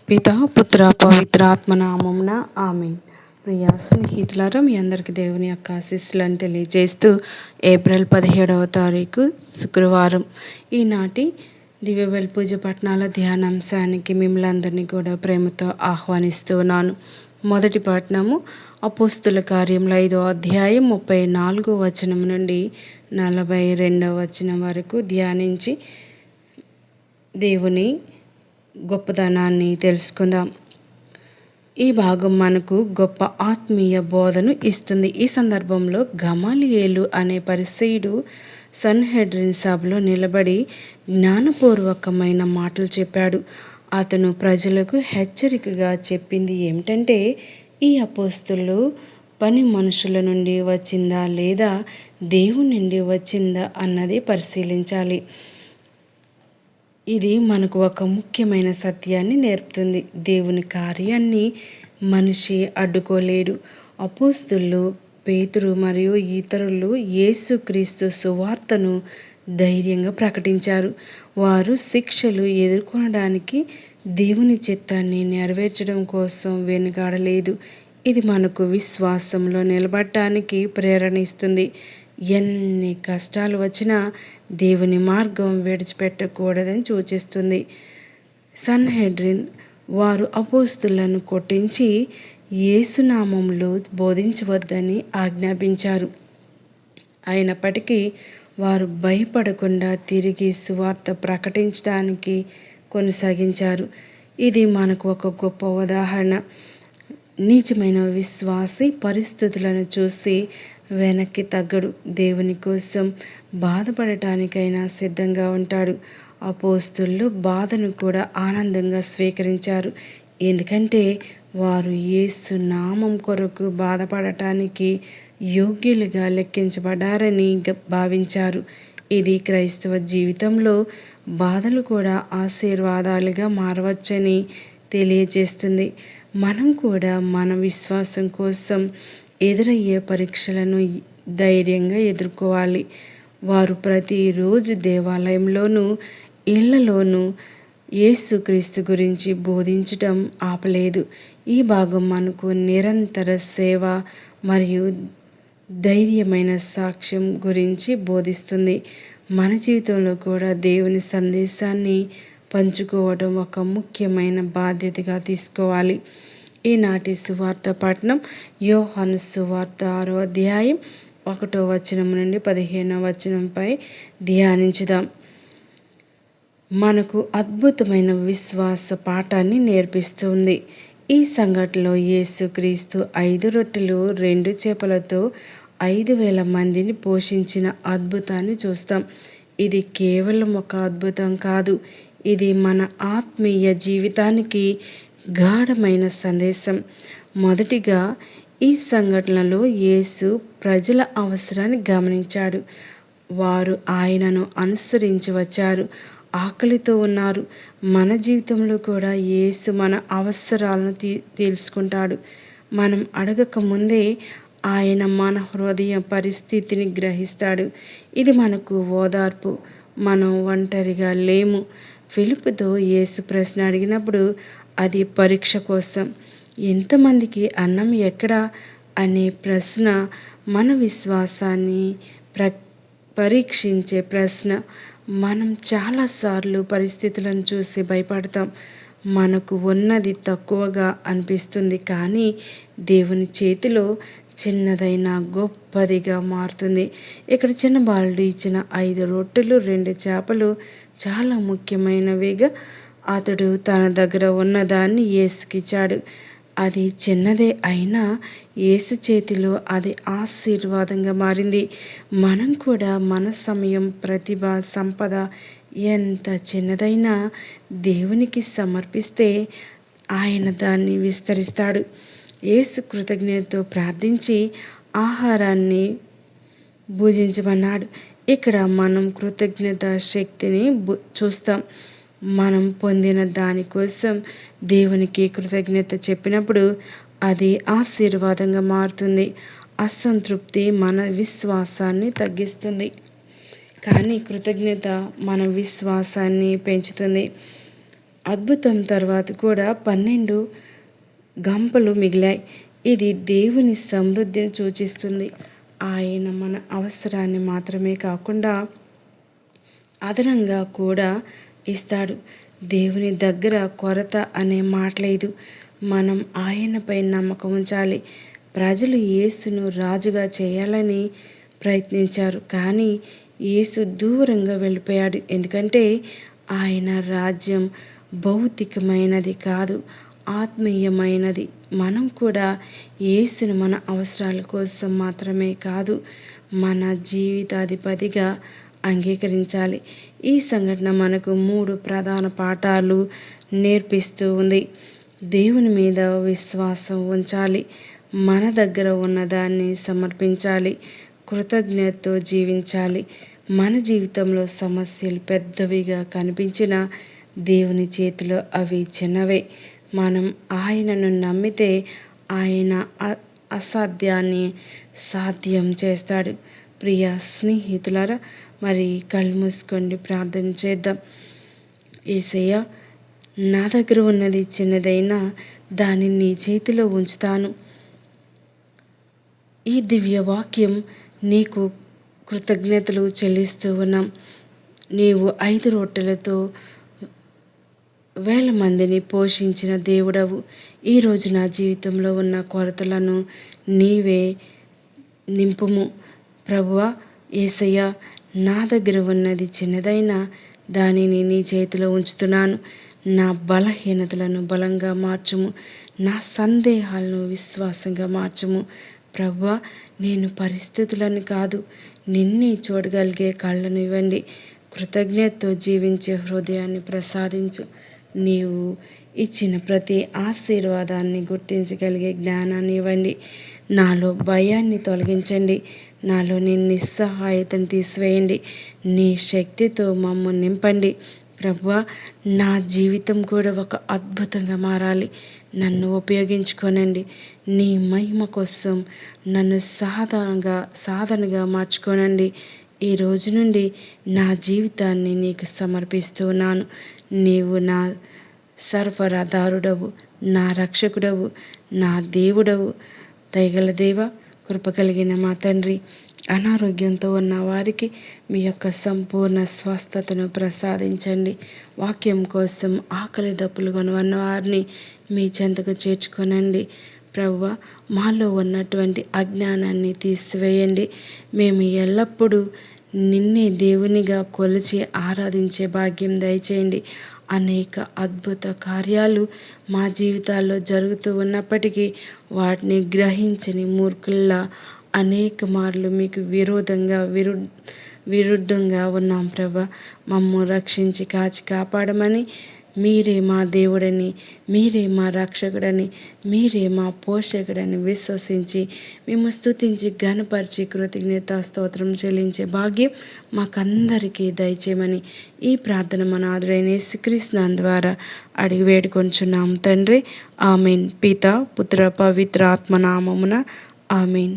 పిత పుత్ర పవిత్రాత్మ నామమున ఆమేన్. ప్రియ స్నేహితులారా, మీ అందరికీ దేవుని యొక్క ఆశీస్సులను తెలియజేస్తూ ఏప్రిల్ 17వ తారీఖు శుక్రవారం ఈనాటి దివ్యబలి పూజ పట్టణాల ధ్యానాంశానికి మిమ్మల్ని అందరినీ కూడా ప్రేమతో ఆహ్వానిస్తున్నాను. మొదటి పట్టణము అపోస్తుల కార్యముల 5వ అధ్యాయం 34వ వచనం నుండి 42వ వచనం వరకు ధ్యానించి దేవుని గొప్పతనాన్ని తెలుసుకుందాం. ఈ భాగం మనకు గొప్ప ఆత్మీయ బోధను ఇస్తుంది. ఈ సందర్భంలో గమలీయేలు అనే పరిసయ్యుడు సన్హెడ్రిన్ సభలో నిలబడి జ్ఞానపూర్వకమైన మాటలు చెప్పాడు. అతను ప్రజలకు హెచ్చరికగా చెప్పింది ఏమిటంటే, ఈ అపోస్తులు పని మనుషుల నుండి వచ్చిందా లేదా దేవుని నుండి వచ్చిందా అన్నది పరిశీలించాలి. ఇది మనకు ఒక ముఖ్యమైన సత్యాన్ని నేర్పుతుంది. దేవుని కార్యాన్ని మనిషి అడ్డుకోలేడు. అపోస్తులు పేతురు మరియు ఇతరులు యేసుక్రీస్తు సువార్తను ధైర్యంగా ప్రకటించారు. వారు శిక్షలు ఎదుర్కొనడానికి దేవుని చిత్తాన్ని నెరవేర్చడం కోసం వెనుకాడలేదు. ఇది మనకు విశ్వాసంలో నిలబడటానికి ప్రేరణ ఇస్తుంది. ఎన్ని కష్టాలు వచ్చినా దేవుని మార్గం విడిచిపెట్టకూడదని సూచిస్తుంది. సన్హెడ్రిన్ వారు అపోస్తులను కొట్టించి యేసునామంలో బోధించవద్దని ఆజ్ఞాపించారు. అయినప్పటికీ వారు భయపడకుండా తిరిగి సువార్త ప్రకటించడానికి కొనసాగించారు. ఇది మనకు ఒక గొప్ప ఉదాహరణ. నిజమైన విశ్వాసి పరిస్థితులను చూసి వెనక్కి తగ్గడు. దేవుని కోసం బాధపడటానికైనా సిద్ధంగా ఉంటాడు. అపోస్తులు బాధను కూడా ఆనందంగా స్వీకరించారు. ఎందుకంటే వారు యేసు నామం కొరకు బాధపడటానికి యోగ్యులుగా లెక్కించబడ్డారని భావించారు. ఇది క్రైస్తవ జీవితంలో బాధలు కూడా ఆశీర్వాదాలుగా మారవచ్చని తెలియజేస్తుంది. మనం కూడా మన విశ్వాసం కోసం ఎదురయ్యే పరీక్షలను ధైర్యంగా ఎదుర్కోవాలి. వారు ప్రతిరోజు దేవాలయంలోనూ ఇళ్లలోనూ యేసుక్రీస్తు గురించి బోధించటం ఆపలేదు. ఈ భాగం మనకు నిరంతర సేవ మరియు ధైర్యమైన సాక్ష్యం గురించి బోధిస్తుంది. మన జీవితంలో కూడా దేవుని సందేశాన్ని పంచుకోవడం ఒక ముఖ్యమైన బాధ్యతగా తీసుకోవాలి. ఈనాటి సువార్త పఠనం యోహాను సువార్త 6వ అధ్యాయం 1వ వచనం నుండి 15వ వచనంపై ధ్యానించుదాం. మనకు అద్భుతమైన విశ్వాస పాఠాన్ని నేర్పిస్తుంది. ఈ సంఘటనలో యేసుక్రీస్తు 5 రొట్టెలు 2 చేపలతో 5,000 మందిని పోషించిన అద్భుతాన్ని చూస్తాం. ఇది కేవలం ఒక అద్భుతం కాదు, ఇది మన ఆత్మీయ జీవితానికి గాఢమైన సందేశం. మొదటిగా ఈ సంఘటనలో యేసు ప్రజల అవసరాన్ని గమనించాడు. వారు ఆయనను అనుసరించి వచ్చారు, ఆకలితో ఉన్నారు. మన జీవితంలో కూడా యేసు మన అవసరాలను తెలుసుకుంటాడు. మనం అడగక ముందే ఆయన మన హృదయ పరిస్థితిని గ్రహిస్తాడు. ఇది మనకు ఓదార్పు. మనం ఒంటరిగా లేము. ఫిలిప్పుతో యేసు ప్రశ్న అడిగినప్పుడు అది పరీక్ష కోసం. ఎంతమందికి అన్నం ఎక్కడా అనే ప్రశ్న మన విశ్వాసాన్ని పరీక్షించే ప్రశ్న. మనం చాలాసార్లు పరిస్థితులను చూసి భయపడతాం. మనకు ఉన్నది తక్కువగా అనిపిస్తుంది, కానీ దేవుని చేతిలో చిన్నదైనా గొప్పదిగా మారుతుంది. ఇక్కడ చిన్న బాలుడు ఇచ్చిన 5 రొట్టెలు 2 చేపలు చాలా ముఖ్యమైనవిగా అతడు తన దగ్గర ఉన్నదాన్ని యేసుకిచ్చాడు. అది చిన్నదే అయినా యేసు చేతిలో అది ఆశీర్వాదంగా మారింది. మనం కూడా మన సమయం, ప్రతిభ, సంపద ఎంత చిన్నదైనా దేవునికి సమర్పిస్తే ఆయన దాన్ని విస్తరిస్తాడు. యేసు కృతజ్ఞతతో ప్రార్థించి ఆహారాన్ని భుజించమన్నాడు. ఇక్కడ మనం కృతజ్ఞత శక్తిని చూస్తాం. మనం పొందిన దానికోసం దేవునికి కృతజ్ఞత చెప్పినప్పుడు అది ఆశీర్వాదంగా మారుతుంది. అసంతృప్తి మన విశ్వాసాన్ని తగ్గిస్తుంది, కానీ కృతజ్ఞత మన విశ్వాసాన్ని పెంచుతుంది. అద్భుతం తర్వాత కూడా 12 గంపలు మిగిలాయి. ఇది దేవుని సమృద్ధిని సూచిస్తుంది. ఆయన మన అవసరాన్ని మాత్రమే కాకుండా అదనంగా కూడా ఇస్తాడు. దేవుని దగ్గర కొరత అనే మాట లేదు. మనం ఆయనపై నమ్మకం ఉంచాలి. ప్రజలు యేసును రాజుగా చేయాలని ప్రయత్నించారు, కానీ యేసు దూరంగా వెళ్ళిపోయాడు. ఎందుకంటే ఆయన రాజ్యం భౌతికమైనది కాదు, ఆత్మీయమైనది. మనం కూడా యేసును మన అవసరాల కోసం మాత్రమే కాదు, మన జీవితాధిపతిగా అంగీకరించాలి. ఈ సంఘటన మనకు 3 ప్రధాన పాఠాలు నేర్పిస్తూ ఉంది. దేవుని మీద విశ్వాసం ఉంచాలి, మన దగ్గర ఉన్నదాన్ని సమర్పించాలి, కృతజ్ఞతతో జీవించాలి. మన జీవితంలో సమస్యలు పెద్దవిగా కనిపించిన దేవుని చేతిలో అవి చిన్నవే. మనం ఆయనను నమ్మితే ఆయన అసాధ్యాన్ని సాధ్యం చేస్తాడు. ప్రియ స్నేహితులారా, మరి కళ్ళు మూసుకోండి, ప్రార్థన చేద్దాం. యేసయ్య, నా దగ్గర ఉన్నది చిన్నదైనా దాన్ని నీ చేతిలో ఉంచుతాను. ఈ దివ్య వాక్యం నీకు కృతజ్ఞతలు చెల్లిస్తూ ఉన్నాం. నీవు 5 రొట్టెలతో 1000 మందిని పోషించిన దేవుడవు. ఈరోజు నా జీవితంలో ఉన్న కొరతలను నీవే నింపుము. ప్రభువా, యేసయ్య, నా దగ్గర ఉన్నది చిన్నదైనా దానిని నీ చేతిలో ఉంచుతున్నాను. నా బలహీనతలను బలంగా మార్చుము, నా సందేహాలను విశ్వాసంగా మార్చుము. ప్రభువా, నేను పరిస్థితులను కాదు, నిన్నే చూడగలిగే కళ్ళను ఇవ్వండి. కృతజ్ఞతతో జీవించే హృదయాన్ని ప్రసాదించు. నీవు ఇచ్చిన ప్రతి ఆశీర్వాదాన్ని గుర్తించగలిగే జ్ఞానాన్ని ఇవ్వండి. నాలో భయాన్ని తొలగించండి, నాలోని నిస్సహాయతను తీసివేయండి. నీ శక్తితో మమ్మల్ని నింపండి. ప్రభువా, నా జీవితం కూడా ఒక అద్భుతంగా మారాలి. నన్ను ఉపయోగించుకోనండి. నీ మహిమ కోసం నన్ను సాధనగా మార్చుకోనండి. ఈ రోజు నుండి నా జీవితాన్ని నీకు సమర్పిస్తున్నాను. నీవు నా సరఫరాదారుడవు, నా రక్షకుడవు, నా దేవుడవు. దయగల దేవ, కృప కలిగిన మా తండ్రి, అనారోగ్యంతో ఉన్న వారికి మీ యొక్క సంపూర్ణ స్వస్థతను ప్రసాదించండి. వాక్యం కోసం ఆకలి దప్పులు కొనవన్న వారిని మీ చెంతకు చేర్చుకొనండి. ప్రభువా, మాలో ఉన్నటువంటి అజ్ఞానాన్ని తీసివేయండి. మేము ఎల్లప్పుడూ నిన్నే దేవునిగా కొలిచి ఆరాధించే భాగ్యం దయచేయండి. అనేక అద్భుత కార్యాలు మా జీవితాల్లో జరుగుతూ ఉన్నప్పటికీ వాటిని గ్రహించని మూర్ఖుల్లా అనేక మార్లు మీకు విరుద్ధంగా ఉన్నాం. ప్రభా, మమ్ము రక్షించి కాచి కాపాడమని, మీరే మా దేవుడని, మీరే మా రక్షకుడని, మీరే మా పోషకుడని విశ్వసించి మేము స్తుతించి ఘనపరిచి కృతజ్ఞతా స్తోత్రం చెల్లించే భాగ్యం మాకందరికీ దయచేయమని ఈ ప్రార్థన మన ఆదురైన యేసుక్రీస్తు ద్వారా అడిగి వేడుకొంచున్నాం తండ్రి. ఆమెన్. పిత, పుత్ర, పవిత్ర ఆత్మ నామమున ఆమెన్.